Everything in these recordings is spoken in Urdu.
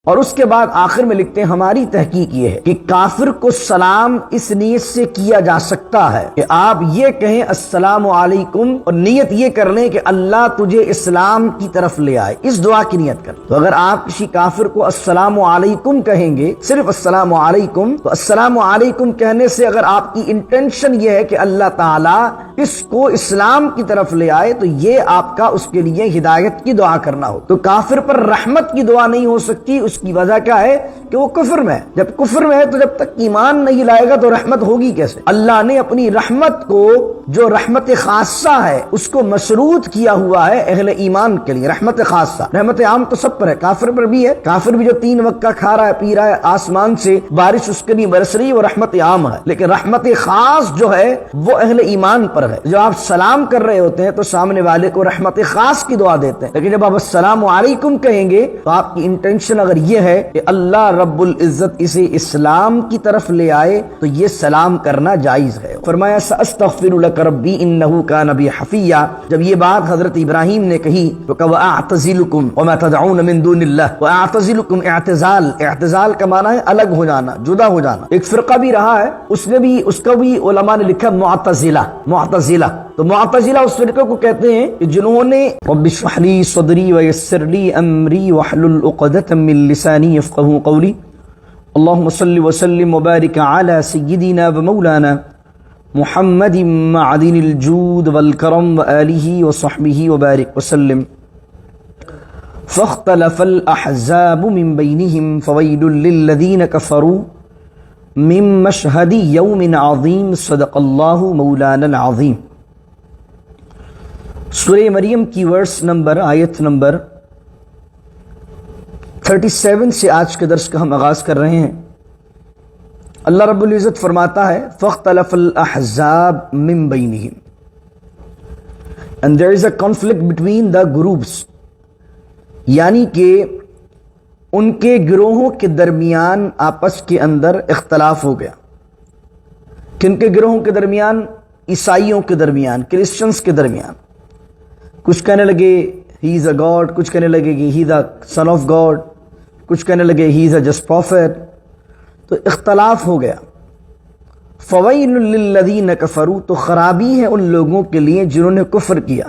اور اس کے بعد آخر میں لکھتے ہیں ہماری تحقیق یہ ہے کہ کافر کو سلام اس نیت سے کیا جا سکتا ہے کہ آپ یہ کہیں السلام علیکم، اور نیت یہ کر لیں کہ اللہ تجھے اسلام کی طرف لے آئے، اس دعا کی نیت کر. تو اگر آپ کسی کافر کو السلام علیکم کہیں گے، صرف السلام علیکم، تو السلام علیکم کہنے سے اگر آپ کی انٹینشن یہ ہے کہ اللہ تعالیٰ اس کو اسلام کی طرف لے آئے، تو یہ آپ کا اس کے لیے ہدایت کی دعا کرنا ہو. تو کافر پر رحمت کی دعا نہیں ہو سکتی. اس کی وجہ کیا ہے کہ وہ کفر میں ہے. جب کفر میں ہے تو جب تک ایمان نہیں لائے گا تو رحمت ہوگی کیسے؟ اللہ نے اپنی رحمت کو، جو رحمت خاصہ ہے، اس کو مشروط کیا ہوا ہے اہل ایمان کے لیے. رحمت خاصہ، رحمت عام تو سب پر ہے، کافر پر بھی ہے. کافر بھی جو 3 وقت کا کھا رہا ہے، پی رہا ہے، آسمان سے بارش اس کے لیے برس رہی ہے، وہ رحمت عام ہے. لیکن رحمت خاص جو ہے وہ اہل ایمان پر ہے. جب آپ سلام کر رہے ہوتے ہیں تو سامنے والے کو رحمت خاص کی دعا دیتے ہیں. لیکن جب آپ السلام علیکم کہیں گے تو آپ کی انٹینشن اگر یہ ہے کہ اللہ رب العزت اسے اسلام کی طرف لے آئے تو یہ سلام کرنا جائز ہے. فرمایا سأستغفر لک ربی انہ کان بی حفیا. جب یہ بات حضرت ابراہیم نے کہی تو کہا وَأَعْتَزِلُكُمْ وَمَا تَدْعُونَ مِن دُونِ اللَّهِ. وَأَعْتَزِلُكُمْ اعتزال، اعتزال کا معنی ہے الگ ہو جانا، جدا ہو جانا. ایک فرقہ بھی رہا ہے، اس کا بھی علماء نے لکھا معتزلہ. معتزلہ تو معتزلہ اس فرقے کو کہتے ہیں کہ جنہوں نے رب اشرح لی صدری ویسر لی امری واحلل عقدۃ من لسانی یفقهوا قولی. اللهم صل وسلم وبارك على سيدنا ومولانا محمد معدن الجود والكرم وآله وصحبه وبارك وسلم. فاختلف الأحزاب من بينهم فويل للذين كفروا من مشهد يوم عظيم. صدق الله مولانا العظيم. سورہ مریم کی ورس نمبر، آیت نمبر 37 سے آج کے درس کا ہم آغاز کر رہے ہیں. اللہ رب العزت فرماتا ہے فاختلف الاحزاب من بینہم، and there is a conflict between the groups، یعنی کہ ان کے گروہوں کے درمیان آپس کے اندر اختلاف ہو گیا. کن کے گروہوں کے درمیان؟ عیسائیوں کے درمیان، کرسچنز کے درمیان. کچھ کہنے لگے ہی از اے گاڈ، کچھ کہنے لگے کہ ہی از اے سن آف گاڈ، کچھ کہنے لگے ہی از اے جسٹ پروفیٹ. تو اختلاف ہو گیا. فویل للذین کفروا، تو خرابی ہے ان لوگوں کے لیے جنہوں نے کفر کیا،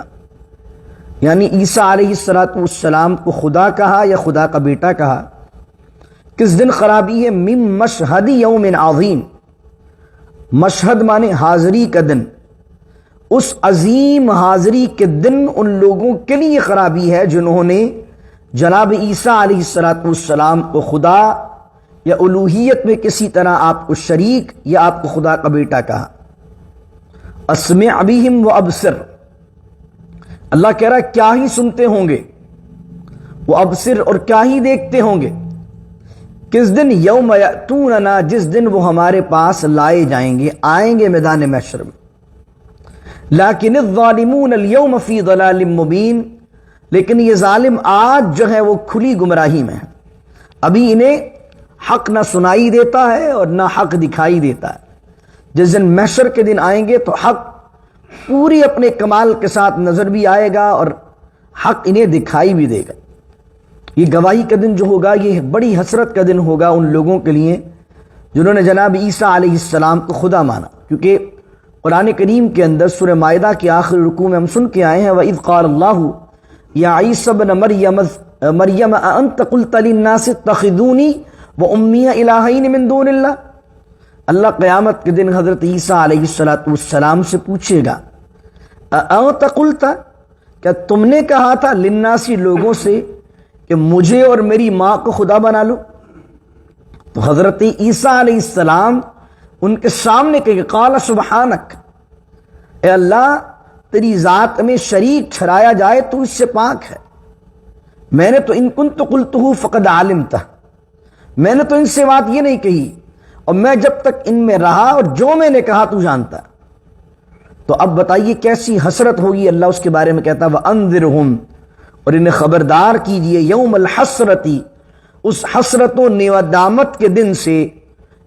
یعنی عیسیٰ علیہ السلام کو خدا کہا یا خدا کا بیٹا کہا. کس دن خرابی ہے؟ من مشہد یوم عظیم. مشہد مانے حاضری کا دن. اس عظیم حاضری کے دن ان لوگوں کے لیے خرابی ہے جنہوں نے جناب عیسیٰ علیہ السلام کو خدا یا الوہیت میں کسی طرح آپ کو شریک یا آپ کو خدا کا بیٹا کہا. اسمع بہم و ابصر، اللہ کہہ رہا ہے کیا ہی سنتے ہوں گے، وہ ابصر اور کیا ہی دیکھتے ہوں گے. کس دن؟ یوم یأتوننا، جس دن وہ ہمارے پاس لائے جائیں گے، آئیں گے میدان محشر میں. لیکن الظالمون اليوم فی ضلال مبین، لیکن یہ ظالم آج جو ہے وہ کھلی گمراہی میں ہے. ابھی انہیں حق نہ سنائی دیتا ہے اور نہ حق دکھائی دیتا ہے. جس دن محشر کے دن آئیں گے تو حق پوری اپنے کمال کے ساتھ نظر بھی آئے گا اور حق انہیں دکھائی بھی دے گا. یہ گواہی کا دن جو ہوگا یہ بڑی حسرت کا دن ہوگا ان لوگوں کے لیے جنہوں نے جناب عیسیٰ علیہ السلام کو خدا مانا. کیونکہ قرآن کریم کے اندر سورہ مائدہ کے آخری رکوع میں ہم سن کے آئے ہیں وَإِذْ قَالَ اللَّهُ يَا عِيسَى ابْنَ مَرْيَمَ أَأَنْتَ قُلْتَ لِلنَّاسِ اتَّخِذُونِي وَأُمِّيَ إِلَٰهَيْنِ مِن دُونِ اللَّهِ. اللہ قیامت کے دن حضرت عیسیٰ علیہ السلام سے پوچھے گا أَأَنْتَ قُلْتَ، کیا تم نے کہا تھا للناس لوگوں سے کہ مجھے اور میری ماں کو خدا بنا لو؟ تو حضرت عیسیٰ علیہ السلام ان کے سامنے کہ قال سبحانک، اے اللہ تیری ذات میں شریک ٹھہرایا جائے تو اس سے پاک ہے. میں نے تو ان کنت قلتہ فقد علمتہ، میں نے تو ان سے بات یہ نہیں کہی اور میں جب تک ان میں رہا اور جو میں نے کہا تو جانتا. تو اب بتائیے کیسی حسرت ہوگی. اللہ اس کے بارے میں کہتا وَأَنذِرْهُمْ، اور انہیں خبردار کیجئے یوم الحسرتی، اس حسرت و ندامت کے دن سے،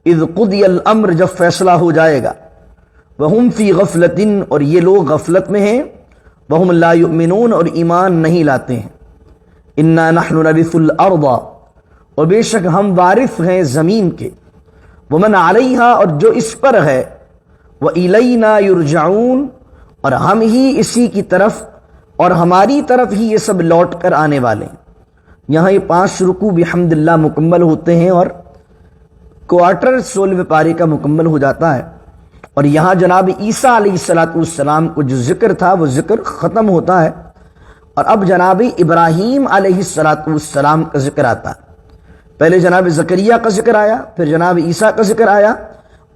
اذ قضی الامر، جب فیصلہ ہو جائے گا، وہم فی غفلۃ، اور یہ لوگ غفلت میں ہیں، وہم لا یؤمنون، اور ایمان نہیں لاتے ہیں. انا نحن نرث الارض اور بے شک ہم وارث ہیں زمین کے، ومن علیہا اور جو اس پر ہے، وإلینا یرجعون اور ہم ہی اسی کی طرف اور ہماری طرف ہی یہ سب لوٹ کر آنے والے ہیں۔ یہاں یہ 5 رکوع بحمد اللہ مکمل ہوتے ہیں اور کوارٹر 16ویں پارے کا مکمل ہو جاتا ہے، اور یہاں جناب عیسیٰ علیہ السلام کو جو ذکر تھا وہ ذکر ختم ہوتا ہے، اور اب جناب ابراہیم علیہ السلام کا ذکر آتا ہے۔ پہلے جناب زکریا کا ذکر آیا، پھر جناب عیسیٰ کا ذکر آیا،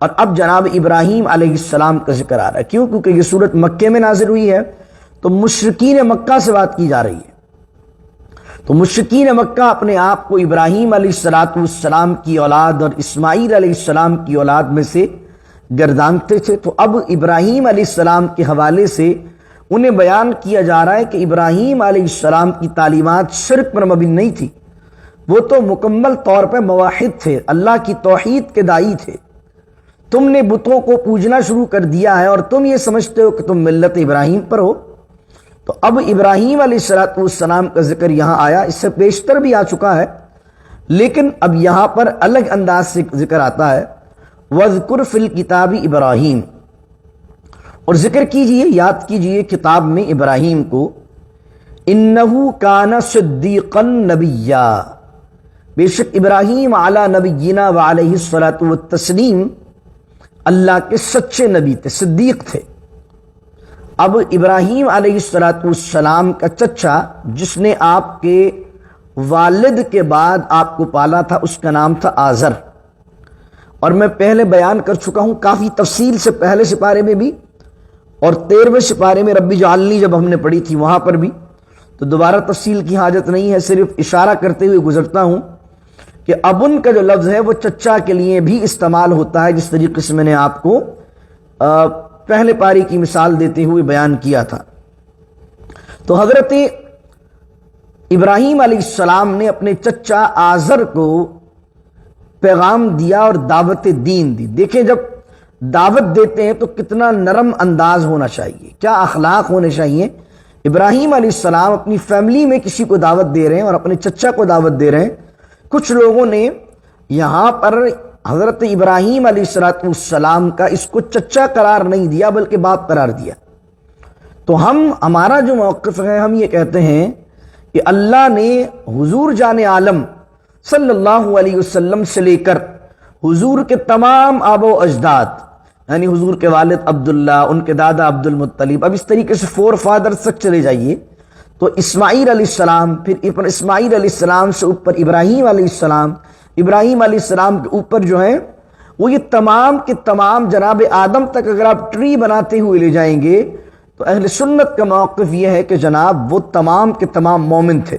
اور اب جناب ابراہیم علیہ السلام کا ذکر آ رہا ہے۔ کیوں؟ کیونکہ یہ صورت مکے میں نازل ہوئی ہے، تو مشرکین مکہ سے بات کی جا رہی ہے۔ تو مشرکین مکہ اپنے آپ کو ابراہیم علیہ السلام کی اولاد اور اسماعیل علیہ السلام کی اولاد میں سے گردانتے تھے، تو اب ابراہیم علیہ السلام کے حوالے سے انہیں بیان کیا جا رہا ہے کہ ابراہیم علیہ السلام کی تعلیمات شرک پر مبنی نہیں تھی، وہ تو مکمل طور پہ موحد تھے، اللہ کی توحید کے داعی تھے۔ تم نے بتوں کو پوجنا شروع کر دیا ہے اور تم یہ سمجھتے ہو کہ تم ملت ابراہیم پر ہو۔ تو اب ابراہیم علیہ السلام کا ذکر یہاں آیا، اس سے بیشتر بھی آ چکا ہے، لیکن اب یہاں پر الگ انداز سے ذکر آتا ہے، وَاذْكُرْ فِي الْكِتَابِ ابراہیم، اور ذکر کیجئے، یاد کیجئے کتاب میں ابراہیم کو، اِنَّهُ كَانَ صِدِّيقًا نَبِيًّا، بے شک ابراہیم علی نبینا وعلیہ الصلاۃ والتسلیم اللہ کے سچے نبی تھے، صدیق تھے۔ اب ابراہیم علیہ السلام کا چچا جس نے آپ کے والد کے بعد آپ کو پالا تھا، اس کا نام تھا آزر، اور میں پہلے بیان کر چکا ہوں کافی تفصیل سے، پہلے سپارے میں بھی اور 13ویں سپارے میں رب اجعلنی جب ہم نے پڑھی تھی وہاں پر بھی، تو دوبارہ تفصیل کی حاجت نہیں ہے، صرف اشارہ کرتے ہوئے گزرتا ہوں کہ ابن کا جو لفظ ہے وہ چچا کے لیے بھی استعمال ہوتا ہے، جس طریقے سے میں نے آپ کو پہلے پاری کی مثال دیتے ہوئے بیان کیا تھا۔ تو حضرت ابراہیم علیہ السلام نے اپنے چچا آزر کو پیغام دیا اور دعوت دین دی۔ دیکھیں جب دعوت دیتے ہیں تو کتنا نرم انداز ہونا چاہیے، کیا اخلاق ہونے چاہیے۔ ابراہیم علیہ السلام اپنی فیملی میں کسی کو دعوت دے رہے ہیں اور اپنے چچا کو دعوت دے رہے ہیں۔ کچھ لوگوں نے یہاں پر حضرت ابراہیم علیہ السلام کا اس کو چچا قرار نہیں دیا بلکہ باپ قرار دیا۔ تو ہمارا جو موقف ہے، ہم یہ کہتے ہیں کہ اللہ نے حضور جان عالم صلی اللہ علیہ وسلم سے لے کر حضور کے تمام آب و اجداد، یعنی حضور کے والد عبداللہ، ان کے دادا عبد المطلب، اب اس طریقے سے 4 فادرز تک چلے جائیے، تو اسماعیل علیہ السلام، پھر اسماعیل علیہ السلام سے اوپر ابراہیم علیہ السلام، ابراہیم علیہ السلام کے اوپر جو ہیں وہ یہ تمام کے تمام جناب آدم تک اگر آپ ٹری بناتے ہوئے لے جائیں گے تو اہل سنت کا موقف یہ ہے کہ جناب وہ تمام کے تمام مومن تھے۔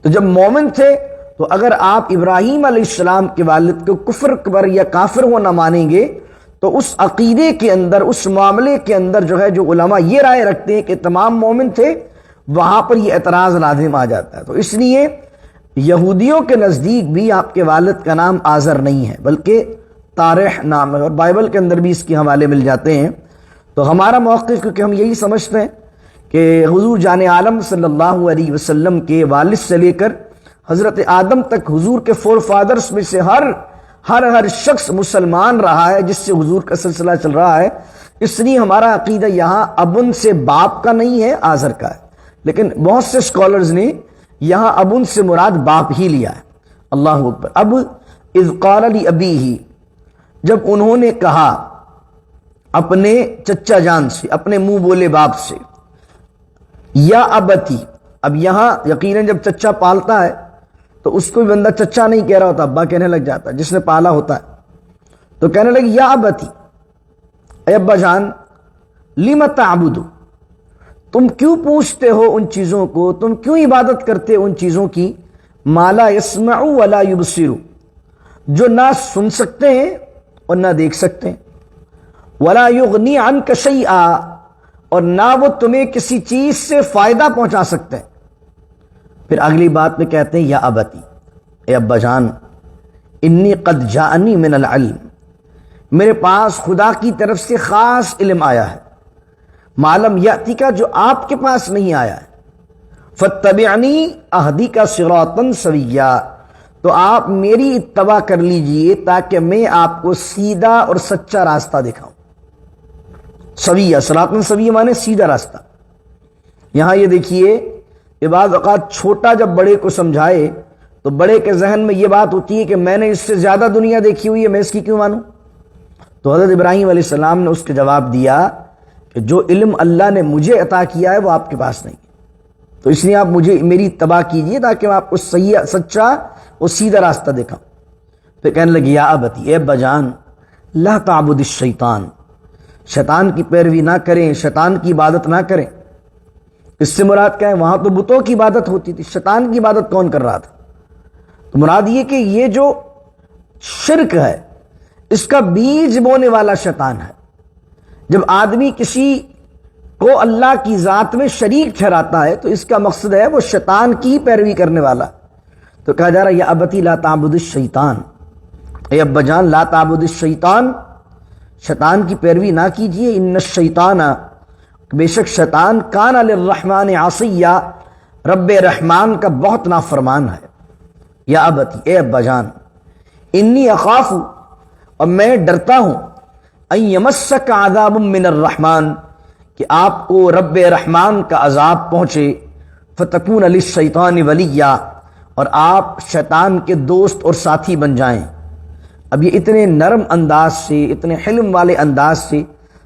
تو جب مومن تھے تو اگر آپ ابراہیم علیہ السلام کے والد کو کفر اکبر یا کافر ہونا مانیں گے تو اس عقیدے کے اندر، اس معاملے کے اندر جو ہے جو علماء یہ رائے رکھتے ہیں کہ تمام مومن تھے، وہاں پر یہ اعتراض لازم آ جاتا ہے۔ تو اس لیے یہودیوں کے نزدیک بھی آپ کے والد کا نام آزر نہیں ہے بلکہ طارح نام ہے، اور بائبل کے اندر بھی اس کے حوالے مل جاتے ہیں۔ تو ہمارا موقف، کیونکہ ہم یہی سمجھتے ہیں کہ حضور جان عالم صلی اللہ علیہ وسلم کے والد سے لے کر حضرت آدم تک حضور کے 4 فادرز میں سے ہر شخص مسلمان رہا ہے جس سے حضور کا سلسلہ چل رہا ہے۔ اس لیے ہمارا عقیدہ یہاں ابن سے باپ کا نہیں ہے، آزر کا ہے، لیکن بہت سے اسکالرز نے یہاں ابن سے مراد باپ ہی لیا ہے۔ اللہ اکبر۔ اب اذ قال لابیہ، جب انہوں نے کہا اپنے چچا جان سے، اپنے منہ بولے باپ سے، یا ابتی، اب یہاں یقیناً جب چچا پالتا ہے تو اس کو بھی بندہ چچا نہیں کہہ رہا ہوتا، ابا کہنے لگ جاتا ہے، جس نے پالا ہوتا ہے۔ تو کہنے لگے یا ابتی، اے ابا جان، لم تعبدو، تم کیوں پوچھتے ہو ان چیزوں کو، تم کیوں عبادت کرتے ان چیزوں کی، ما لا يسمع ولا يبصر، جو نہ سن سکتے ہیں اور نہ دیکھ سکتے ہیں، ولا يغني عنك شيئا، اور نہ وہ تمہیں کسی چیز سے فائدہ پہنچا سکتے ہیں۔ پھر اگلی بات میں کہتے ہیں یا ابتی، اے ابا جان، انی قد جاءنی من العلم، میرے پاس خدا کی طرف سے خاص علم آیا ہے، معلوم یاتی کا، جو آپ کے پاس نہیں آیا ہے، فاتبعنی اہدیک صراطا سویا، تو آپ میری اتباع کر لیجئے تاکہ میں آپ کو سیدھا اور سچا راستہ دکھاؤں۔ سویہ، صراط سویہ مانے سیدھا راستہ۔ یہاں یہ دیکھیے کہ بعض اوقات چھوٹا جب بڑے کو سمجھائے تو بڑے کے ذہن میں یہ بات ہوتی ہے کہ میں نے اس سے زیادہ دنیا دیکھی ہوئی ہے، میں اس کی کیوں مانوں؟ تو حضرت ابراہیم علیہ السلام نے اس کے جواب دیا کہ جو علم اللہ نے مجھے عطا کیا ہے وہ آپ کے پاس نہیں ہے، تو اس لیے آپ مجھے میری اتباع کیجئے تاکہ میں آپ کو صحیح، سچا اور سیدھا راستہ دکھاؤں۔ پھر کہنے لگی یا ابتی، اے ابا جان، لا تعبد الشیطان، شیطان کی پیروی نہ کریں، شیطان کی عبادت نہ کریں۔ اس سے مراد کیا ہے؟ وہاں تو بتوں کی عبادت ہوتی تھی، شیطان کی عبادت کون کر رہا تھا؟ تو مراد یہ کہ یہ جو شرک ہے اس کا بیج بونے والا شیطان ہے۔ جب آدمی کسی کو اللہ کی ذات میں شریک ٹھہراتا ہے تو اس کا مقصد ہے وہ شیطان کی پیروی کرنے والا۔ تو کہا جا رہا ہے یا ابتی لا تعبد الشیطان، اے ابا جان لا تعبد الشیطان، شیطان کی پیروی نہ کیجیے، ان الشیطان، بے شک شیطان، کان للرحمن عصیا، رب رحمان کا بہت نافرمان ہے۔ یا ابتی، اے ابا جان، انی اخاف، اور میں ڈرتا ہوں، ان یمسک عذاب من الرحمن، کہ آپ کو رب رحمان کا عذاب پہنچے، فتکون للشیطان ولیا، اور آپ شیطان کے دوست اور ساتھی بن جائیں۔ اب یہ اتنے نرم انداز سے، اتنے حلم والے انداز سے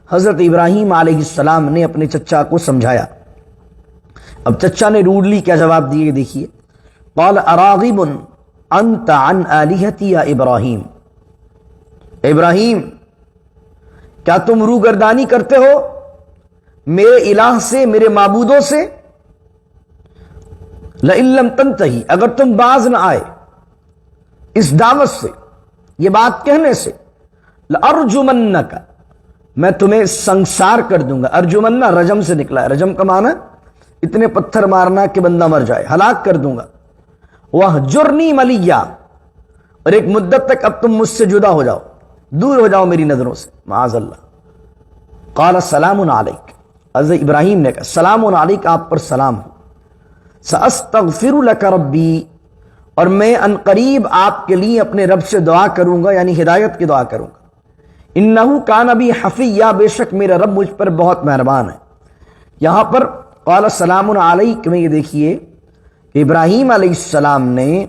حضرت ابراہیم علیہ السلام نے اپنے چچا کو سمجھایا۔ اب چچا نے روڈلی کیا جواب دیے دیکھیے، قال اراغب انت عن آلہتی یا ابراہیم، ابراہیم کیا تم روگردانی کرتے ہو میرے الہ سے، میرے معبودوں سے؟ لئن لم تنتہی، اگر تم باز نہ آئے اس دعوت سے، یہ بات کہنے سے، لأرجمنک، میں تمہیں سنسار کر دوں گا۔ ارجمنہ رجم سے نکلا ہے، رجم کا معنی اتنے پتھر مارنا کہ بندہ مر جائے، ہلاک کر دوں گا۔ وَاہْجُرْنِی مَلِيًّا، اور ایک مدت تک اب تم مجھ سے جدا ہو جاؤ، دور ہو جاؤ میری نظروں سے، معاذ اللہ۔ قال سلام علیک، حضرت ابراہیم نے کہا سلام علیک، آپ پر سلام ہو۔ سأستغفر لک ربی، اور میں ان قریب آپ کے لیے اپنے رب سے دعا کروں گا، یعنی ہدایت کی دعا کروں گا۔ انہ کان بی حفیہ، بے شک میرا رب مجھ پر بہت مہربان ہے۔ یہاں پر قال سلام علیک میں یہ دیکھیے کہ ابراہیم علیہ السلام نے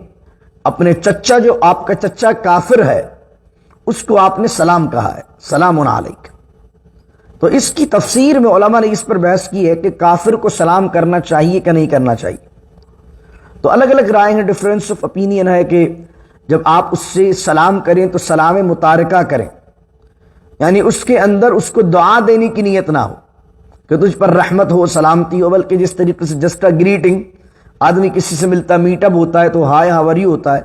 اپنے چچا، جو آپ کا چچا کافر ہے، اس کو آپ نے سلام کہا ہے، سلام علیک۔ تو اس کی تفسیر میں علماء نے اس پر بحث کی ہے کہ کافر کو سلام کرنا چاہیے کہ نہیں کرنا چاہیے۔ تو الگ الگ رائے ہیں، ڈفرینس آف اپینین ہے کہ جب آپ اس سے سلام کریں تو سلام متارکہ کریں، یعنی اس کے اندر اس کو دعا دینے کی نیت نہ ہو کہ تجھ پر رحمت ہو، سلامتی ہو، بلکہ جس طریقے سے جسٹ گریٹنگ، آدمی کسی سے ملتا میٹ اپ ہوتا ہے تو ہائے ہاؤ آر یو ہوتا ہے،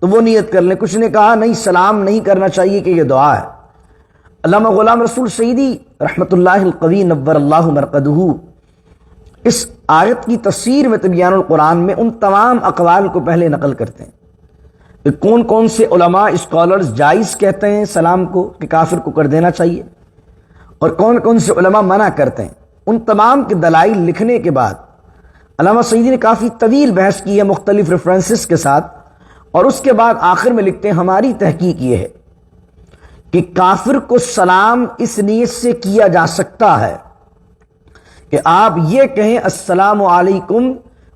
تو وہ نیت کر لیں۔ کچھ نے کہا نہیں، سلام نہیں کرنا چاہیے کہ یہ دعا ہے۔ علامہ غلام رسول سعیدی رحمۃ اللہ القوی نور اللہ مرقدہ اس آیت کی تفسیر میں تبیان القرآن میں ان تمام اقوال کو پہلے نقل کرتے ہیں کہ کون کون سے علماء اسکالرز جائز کہتے ہیں سلام کو کہ کافر کو کر دینا چاہیے، اور کون کون سے علماء منع کرتے ہیں۔ ان تمام کے دلائل لکھنے کے بعد علامہ سعیدی نے کافی طویل بحث کی ہے مختلف ریفرنسز کے ساتھ، اور اس کے بعد آخر میں لکھتے ہیں ہماری تحقیق یہ ہے کہ کافر کو سلام اس نیت سے کیا جا سکتا ہے کہ آپ یہ کہیں السلام علیکم،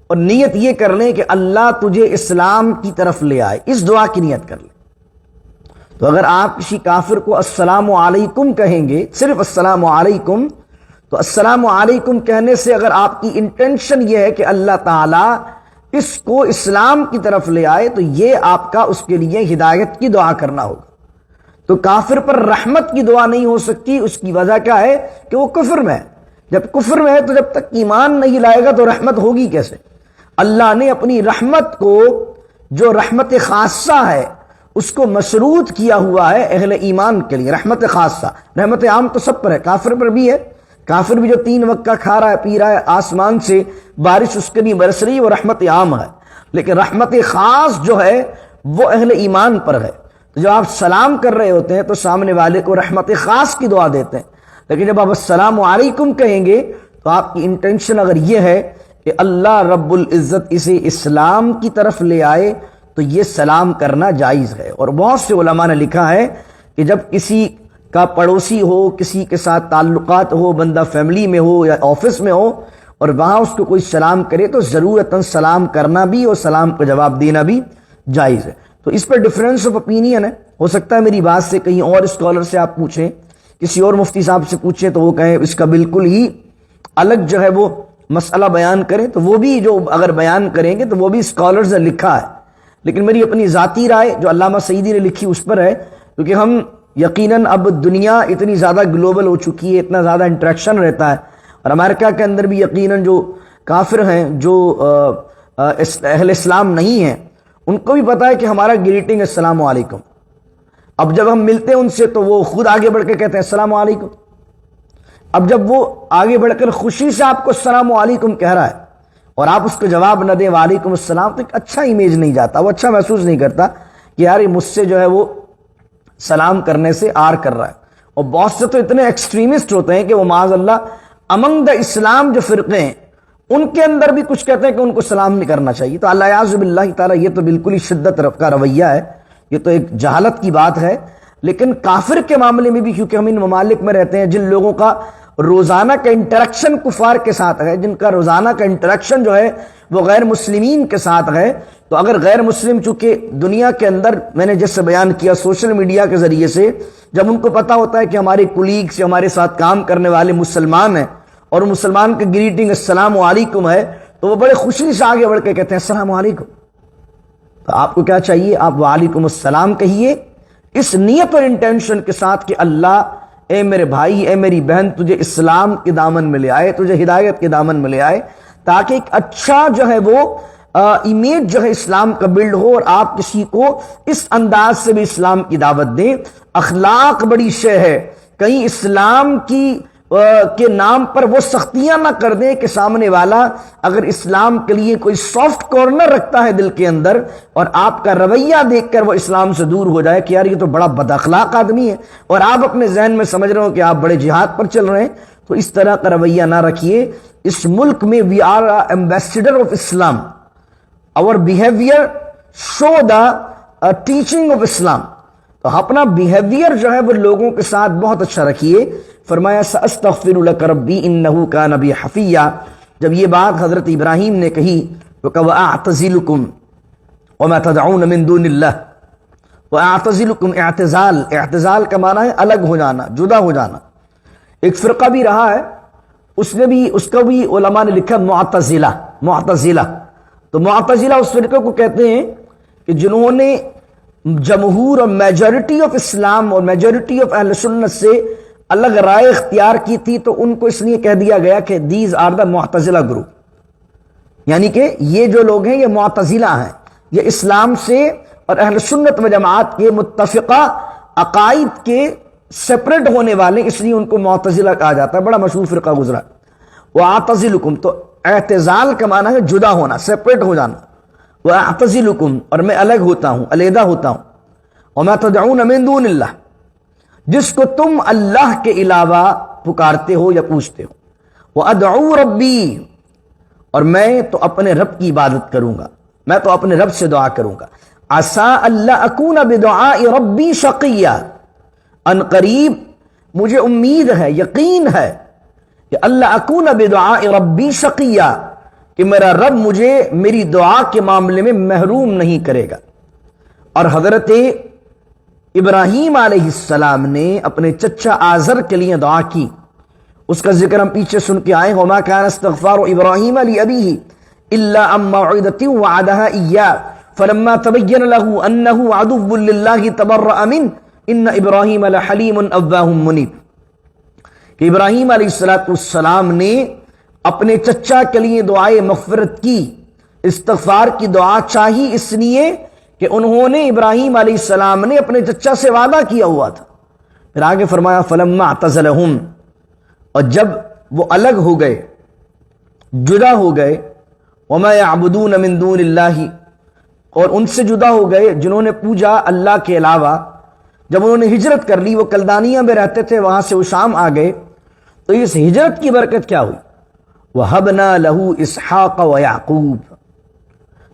اور نیت یہ کر لیں کہ اللہ تجھے اسلام کی طرف لے آئے، اس دعا کی نیت کر لیں۔ تو اگر آپ کسی کافر کو السلام علیکم کہیں گے، صرف السلام علیکم، تو السلام علیکم کہنے سے اگر آپ کی انٹینشن یہ ہے کہ اللہ تعالیٰ اس کو اسلام کی طرف لے آئے، تو یہ آپ کا اس کے لیے ہدایت کی دعا کرنا ہوگا۔ تو کافر پر رحمت کی دعا نہیں ہو سکتی، اس کی وجہ کیا ہے کہ وہ کفر میں ہے۔ جب کفر میں ہے تو جب تک ایمان نہیں لائے گا تو رحمت ہوگی کیسے؟ اللہ نے اپنی رحمت کو، جو رحمت خاصہ ہے، اس کو مشروط کیا ہوا ہے اہل ایمان کے لیے۔ رحمت خاصہ، رحمت عام تو سب پر ہے، کافر پر بھی ہے۔ کافر بھی جو 3 وقت کا کھا رہا ہے، پی رہا ہے، آسمان سے بارش اس کے لیے برس رہی ہے، وہ رحمت عام ہے۔ لیکن رحمت خاص جو ہے وہ اہل ایمان پر ہے۔ تو جب آپ سلام کر رہے ہوتے ہیں تو سامنے والے کو رحمت خاص کی دعا دیتے ہیں، لیکن جب آپ السلام علیکم کہیں گے تو آپ کی انٹینشن اگر یہ ہے کہ اللہ رب العزت اسے اسلام کی طرف لے آئے، تو یہ سلام کرنا جائز ہے۔ اور بہت سے علماء نے لکھا ہے کہ جب کسی کا پڑوسی ہو، کسی کے ساتھ تعلقات ہو، بندہ فیملی میں ہو یا آفس میں ہو، اور وہاں اس کو کوئی سلام کرے تو ضرورتاً سلام کرنا بھی اور سلام کا جواب دینا بھی جائز ہے۔ تو اس پر ڈفرینس آف اوپینین ہے، ہو سکتا ہے میری بات سے کہیں اور اسکالر سے آپ پوچھیں، کسی اور مفتی صاحب سے پوچھیں تو وہ کہیں اس کا بالکل ہی الگ جو ہے وہ مسئلہ بیان کریں، تو وہ بھی جو اگر بیان کریں گے تو وہ بھی اسکالرز نے لکھا ہے، لیکن میری اپنی ذاتی رائے جو علامہ سعیدی نے لکھی اس پر ہے، کیونکہ ہم یقیناً اب دنیا اتنی زیادہ گلوبل ہو چکی ہے، اتنا زیادہ انٹریکشن رہتا ہے، اور امریکہ کے اندر بھی یقیناً جو کافر ہیں، جو اہل اسلام نہیں ہیں، ان کو بھی پتا ہے کہ ہمارا گریٹنگ السلام علیکم۔ اب جب ہم ملتے ہیں ان سے تو وہ خود آگے بڑھ کے کہتے ہیں السلام علیکم۔ اب جب وہ آگے بڑھ کر خوشی سے آپ کو السلام علیکم کہہ رہا ہے اور آپ اس کو جواب نہ دیں وعلیکم السلام، تو ایک اچھا امیج نہیں جاتا، وہ اچھا محسوس نہیں کرتا کہ یار یہ مجھ سے جو ہے وہ سلام کرنے سے آر کر رہا ہے۔ اور بہت سے تو اتنے ایکسٹریمسٹ ہوتے ہیں کہ وہ معاذ اللہ امنگ دا اسلام جو فرقے ہیں ان کے اندر بھی کچھ کہتے ہیں کہ ان کو سلام نہیں کرنا چاہیے۔ تو اللہ یعوذ باللہ تعالیٰ، یہ تو بالکل ہی شدت کا رویہ ہے، یہ تو ایک جہالت کی بات ہے۔ لیکن کافر کے معاملے میں بھی، کیونکہ ہم ان ممالک میں رہتے ہیں جن لوگوں کا روزانہ کا انٹریکشن کفار کے ساتھ ہے، جن کا روزانہ کا انٹریکشن جو ہے وہ غیر مسلمین کے ساتھ ہے، تو اگر غیر مسلم چونکہ دنیا کے اندر میں نے جیسے بیان کیا سوشل میڈیا کے ذریعے سے جب ان کو پتا ہوتا ہے کہ ہمارے کولیگز یا ہمارے ساتھ کام کرنے والے مسلمان ہیں اور مسلمان کی گریٹنگ السلام علیکم ہے، تو وہ بڑے خوشی سے آگے بڑھ کے کہتے ہیں السلام علیکم۔ تو آپ کو کیا چاہیے؟ آپ وعلیکم السلام کہیے اس نیت اور انٹینشن کے ساتھ کہ اللہ اے میرے بھائی، اے میری بہن، تجھے اسلام کے دامن میں لے آئے، تجھے ہدایت کے دامن میں لے آئے، تاکہ ایک اچھا جو ہے وہ امیج جو ہے اسلام کا بلڈ ہو اور آپ کسی کو اس انداز سے بھی اسلام کی دعوت دیں۔ اخلاق بڑی شے ہے، کہیں اسلام کے نام پر وہ سختیاں نہ کر دیں کہ سامنے والا اگر اسلام کے لیے کوئی سافٹ کارنر رکھتا ہے دل کے اندر اور آپ کا رویہ دیکھ کر وہ اسلام سے دور ہو جائے کہ یار یہ تو بڑا بد اخلاق آدمی ہے، اور آپ اپنے ذہن میں سمجھ رہے ہو کہ آپ بڑے جہاد پر چل رہے ہیں، تو اس طرح کا رویہ نہ رکھیے۔ اس ملک میں we are ambassador of Islam, our behavior show the teaching of Islam. تو اپنا بیہیویئر جو ہے وہ لوگوں کے ساتھ بہت اچھا رکھیے۔ فرمایا سأستغفر لک ربی انہ کان بی حفیہ۔ جب یہ بات حضرت ابراہیم نے کہی تو کہا وَأَعْتَزِلُكُمْ وَمَا تَدْعُونَ مِن دُونِ اللَّهِ۔ وَأَعْتَزِلُكُمْ اعتزال، اعتزال کا معنی ہے الگ ہو جانا، جدا ہو جانا۔ ایک فرقہ بھی رہا ہے، اس کا بھی علماء نے لکھا معتزلہ۔ تو معتزلہ اس فرقے کو کہتے ہیں کہ جنہوں نے جمہور اور میجورٹی آف اسلام اور میجورٹی آف اہل سنت سے الگ رائے اختیار کی تھی، تو ان کو اس لیے کہہ دیا گیا کہ these are the Mutazila group, یعنی کہ یہ جو لوگ ہیں یہ معتزلہ ہیں، یہ اسلام سے اور اہل سنت و جماعت کے متفقہ عقائد کے سپریٹ ہونے والے، اس لیے ان کو معتزلہ کہا جاتا ہے۔ بڑا مشہور فرقہ گزرا۔ وَأَعْتَزِلُكُمْ، تو اعتزال کا معنی ہے جدا ہونا، سپریٹ ہو جانا۔ وَأَعْتَزِلُكُمْ، اور میں الگ ہوتا ہوں، علیحدہ ہوتا ہوں۔ وَمَا تَدْعُونَ مِن دُونِ اللَّهِ، جس کو تم اللہ کے علاوہ پکارتے ہو یا پوچھتے ہو۔ وَأَدْعُو رَبِّي، اور میں تو اپنے رب کی عبادت کروں گا، میں تو اپنے رب سے دعا کروں گا۔ عَسَىٰ أَلَّا أَكُونَ بِدُعَاءِ رَبِّي شَقِيًّا، ان قریب مجھے امید ہے، یقین ہے کہ اللہ اکون بدعاء ربی شقیہ، کہ میرا رب مجھے میری دعا کے معاملے میں محروم نہیں کرے گا۔ اور حضرت ابراہیم علیہ السلام نے اپنے چچا آزر کے لیے دعا کی، اس کا ذکر ہم پیچھے سن کے آئے۔ وما كان استغفار ابراہیم لأبیہ الا عن موعدۃ وعدها ایاہ فلما تبین له انه عدو للہ تبرأ منہ ان ابراہیم لحلیم اواه منیب، کہ ابراہیم علیہ السلام نے اپنے چچا کے لیے دعائے مغفرت کی، استغفار کی دعا چاہی، اس لیے کہ انہوں نے ابراہیم علیہ السلام نے اپنے چچا سے وعدہ کیا ہوا تھا۔ پھر آگے فرمایا فلما اعتزلہم، اور جب وہ الگ ہو گئے، جدا ہو گئے، وما یعبدون من دون اللہ، اور ان سے جدا ہو گئے جنہوں نے پوجا اللہ کے علاوہ۔ جب انہوں نے ہجرت کر لی، وہ کلدانیہ میں رہتے تھے، وہاں سے وہ شام آ گئے، تو اس ہجرت کی برکت کیا ہوئی؟ وَهَبْنَا لَهُ إِسْحَاقَ وَيَعْقُوبَ،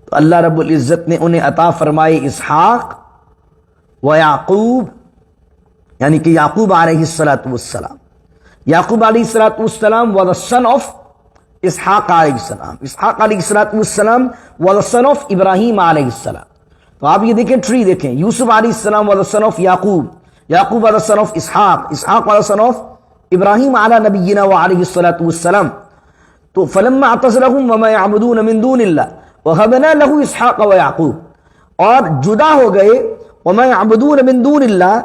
تو اللہ رب العزت نے انہیں عطا فرمائے اسحاق و یعقوب، یعنی کہ یعقوب علیہ السلام. یعقوب علیہ السلام was the son of اسحاق علیہ السلام. اسحاق علیہ السلام was the son of ابراہیم علیہ السلام. تو آپ یہ دیکھیں ٹری دیکھیں، یوسف علیہ السلام was the son of Yaqub, Yaqub was the son of Ishaq, Ishaq was the son of ابراہیم علی نبینا وعلیہ السلام. تو فلما اعتزلهم وما يعبدون من دون اللہ وهبنا له اسحاق ويعقوب، اور جدا ہو گئے وما يعبدون من دون اللہ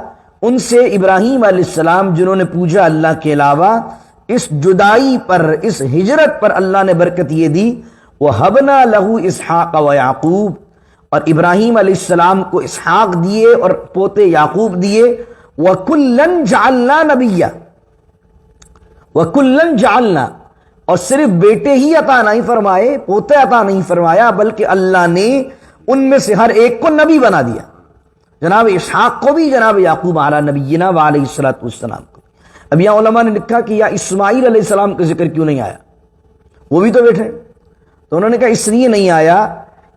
ان سے ابراہیم علیہ السلام جنہوں نے پوجا اللہ کے علاوہ. اس جدائی پر، اس ہجرت پر اللہ نے برکت یہ دی وَهَبْنَا لَهُ إِسْحَاقَ وَيَعْقُوبَ، اور ابراہیم علیہ السلام کو اسحاق دیے اور پوتے یعقوب دیے. وَكُلًّا جَعَلْنَا نَبِيًّا، وَكُلًّا جَعَلْنَا، اور صرف بیٹے ہی عطا نہیں فرمائے، پوتے عطا نہیں فرمایا، بلکہ اللہ نے ان میں سے ہر ایک کو نبی بنا دیا. جناب اسحاق کو بھی، جناب یعقوب علی نبینا وعلیہ السلام کو. اب یہاں علماء نے لکھا کہ یا اسماعیل علیہ السلام کا ذکر کیوں نہیں آیا، وہ بھی تو بیٹھے. تو انہوں نے کہا اس لیے نہیں آیا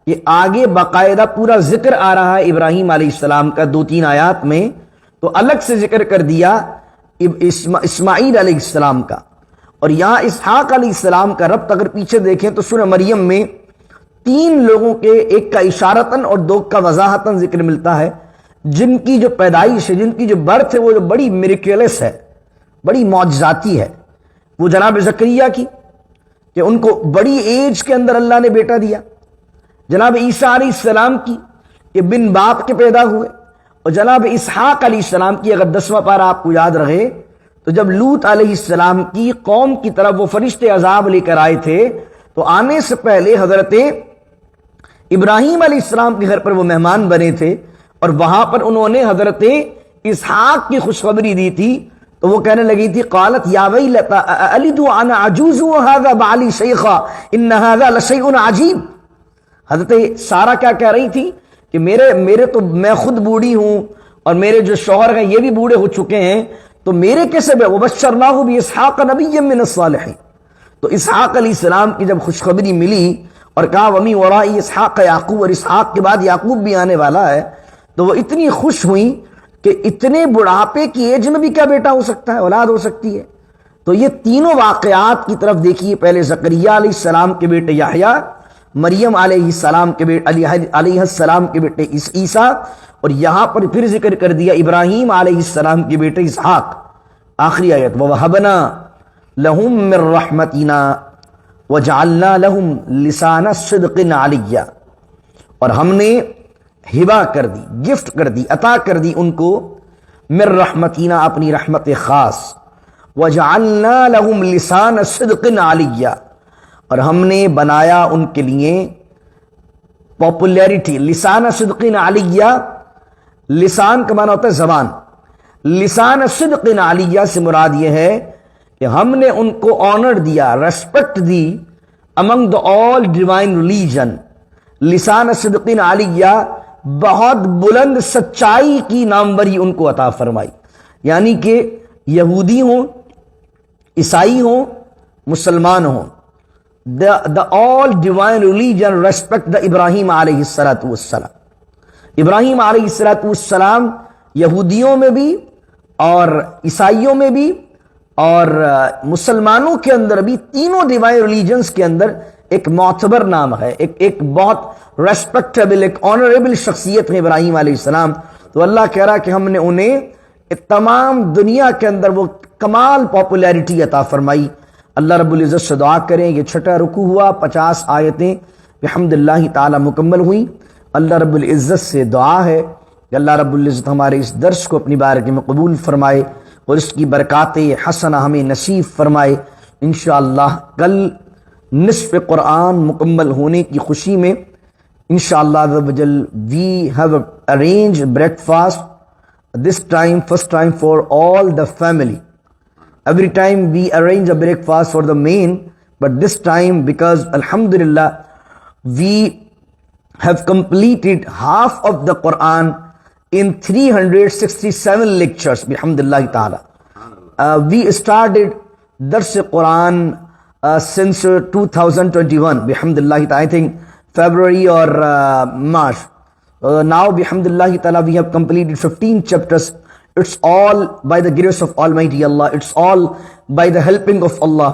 کہ آگے باقاعدہ پورا ذکر آ رہا ہے ابراہیم علیہ السلام کا 2-3 آیات میں، تو الگ سے ذکر کر دیا اسماعیل علیہ السلام کا. اور یہاں اسحاق علیہ السلام کا ربط اگر پیچھے دیکھیں تو سورہ مریم میں 3 لوگوں کے، ایک کا اشارتاً اور 2 کا وضاحتاً ذکر ملتا ہے، جن کی جو پیدائش ہے، جن کی جو برتھ ہے، وہ جو بڑی میریکلس ہے، بڑی معجزاتی ہے. وہ جناب زکریا کی کہ ان کو بڑی ایج کے اندر اللہ نے بیٹا دیا، جناب عیسیٰ علیہ السلام کی کہ بن باپ کے پیدا ہوئے، اور جناب اسحاق علیہ السلام کی اگر 10واں پارہ آپ کو یاد رہے تو جب لوط علیہ السلام کی قوم کی طرف وہ فرشتے عذاب لے کر آئے تھے تو آنے سے پہلے حضرت ابراہیم علیہ السلام کے گھر پر وہ مہمان بنے تھے، اور وہاں پر انہوں نے حضرت اسحاق کی خوشخبری دی تھی. تو وہ کہنے لگی تھی قالت یا ویلتا الد وانا عجوز وهذا بعلی شیخا ان هذا لشیء عجیب. حضرت سارہ کیا کہہ رہی تھی کہ میرے تو میں خود بوڑھی ہوں اور میرے جو شوہر ہیں یہ بھی بوڑھے ہو چکے ہیں، تو میرے کیسے وبشرناہ باسحاق نبیا من الصالحین. تو اسحاق علیہ السلام کی جب خوشخبری ملی اور کہا ومی ورائی اسحاق یعقوب، اور اسحاق کے بعد یعقوب بھی آنے والا ہے، تو وہ اتنی خوش ہوئی کہ اتنے بڑھاپے کی ایج میں بھی کیا بیٹا ہو سکتا ہے، اولاد ہو سکتی ہے. تو یہ تینوں واقعات کی طرف دیکھیے، پہلے زکریا علیہ السلام کے بیٹے یحییٰ، مریم علیہ السلام کے بیٹے علیہ السلام کے بیٹے عیسیٰ، اور یہاں پر پھر ذکر کر دیا ابراہیم علیہ السلام کے بیٹے اسحاق. آخری آیت وَوَهَبْنَا لَهُم مِّن رَّحْمَتِنَا وَجَعَلْنَا لَهُم لِسَانَ صِدْقٍ عَلِيًّا، اور ہم نے ہبہ کر دی، گفٹ کر دی، عطا کر دی ان کو من رحمتنا، اپنی رحمت خاص، وجعلنا لهم لسان صدق علیہ، اور ہم نے بنایا ان کے لیے پاپولیرٹی. لسان صدق علیہ، لسان کا معنی ہوتا ہے زبان، لسان صدق علیہ سے مراد یہ ہے کہ ہم نے ان کو آنر دیا، respect the among the all divine religion. لسان صدق علیہ، بہت بلند سچائی کی ناموری ان کو عطا فرمائی. یعنی کہ یہودی ہوں، عیسائی ہوں، مسلمان ہوں، the all divine religion respect the ابراہیم علیہ السلام. ابراہیم علیہ السلام یہودیوں میں بھی اور عیسائیوں میں بھی اور مسلمانوں کے اندر بھی، تینوں ڈیوائن ریلیجنز کے اندر ایک معتبر نام ہے، ایک بہت ریسپیکٹیبل، ایک آنریبل شخصیت ہے ابراہیم علیہ السلام. تو اللہ کہہ رہا کہ ہم نے انہیں تمام دنیا کے اندر وہ کمال پاپولیرٹی عطا فرمائی. اللہ رب العزت سے دعا کریں. یہ چھٹا رکوع ہوا، 50 آیتیں بحمداللہ تعالی مکمل ہوئیں. اللہ رب العزت سے دعا ہے کہ اللہ رب العزت ہمارے اس درس کو اپنی بارگاہ میں قبول فرمائے اور اس کی برکات حسنہ ہمیں نصیب فرمائے. انشاءاللہ کل نصف قرآن مکمل ہونے کی خوشی میں انشاءاللہ we have arranged breakfast this time, first time for all the family. Every time we arrange a breakfast for the main, but this time because alhamdulillah we have completed half of the Quran in 367 lectures bihamdillah ta'ala. We started Dars Quran since 2021 bihamdillah ta'ala. I think February or March. Now, bihamdillahi ta'ala, we have completed 15 chapters. It's all by the grace of Almighty Allah. It's all by the helping of Allah.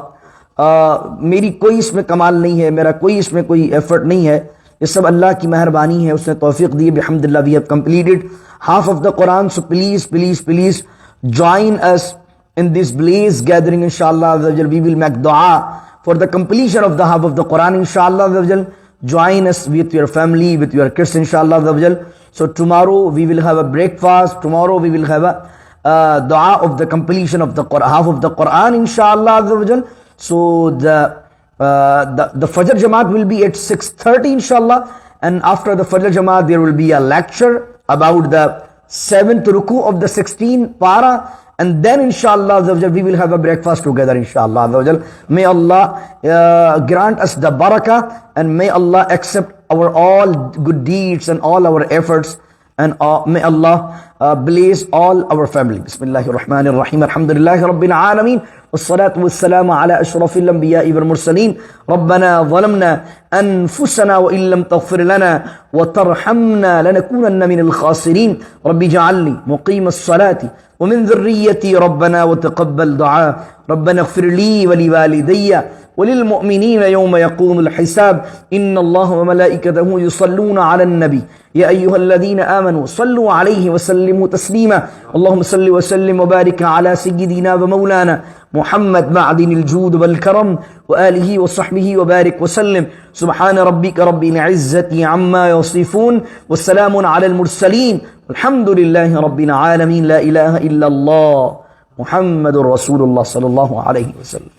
میری کوئی اس میں کمال نہیں ہے, میرا کوئی اس میں کوئی ایفرٹ نہیں ہے, یہ سب اللہ کی مہربانی ہے, اس نے توفیق دی. بحمداللہ we have completed half of the Quran. So please join us in this blaze gathering, inshallah. We will make dua for the completion of the half of the Quran, inshallah. Join us with your family, with your kids, inshallah. So tomorrow we will have a breakfast. Tomorrow we will have a dua of the completion of the half of the Quran, inshallah. So the Fajr Jamaat will be at 6:30, inshallah. And after the Fajr Jamaat, there will be a lecture about the 7th ruku of the 16th para. And then, inshallah, we will have a breakfast together, inshallah. May Allah grant us the barakah, and may Allah accept our all good deeds and all our efforts, and may Allah bless all our family. Bismillahir Rahmanir Rahim. Alhamdulillahi Rabbil Alameen. والصلاة والسلام على أشرف الأنبياء والمرسلين. ربنا ظلمنا أنفسنا وإن لم تغفر لنا وترحمنا لنكونن من الخاسرين. رب اجعلني مقيم الصلاة ومن ذريتي ربنا وتقبل دعاء. ربنا اغفر لي ولوالدي وللمؤمنين يوم يقوم الحساب. إن الله وملائكته يصلون على النبي يا أيها الذين آمنوا صلوا عليه وسلموا تسليما. اللهم صل وسلم وبارك على سيدنا ومولانا محمد معدن الجود والكرم وآله وصحبه وبارك وسلم. سبحان ربك رب العزة عما يصفون والسلام على المرسلين الحمد لله رب العالمين. لا إله إلا الله محمد رسول الله صلى الله عليه وسلم.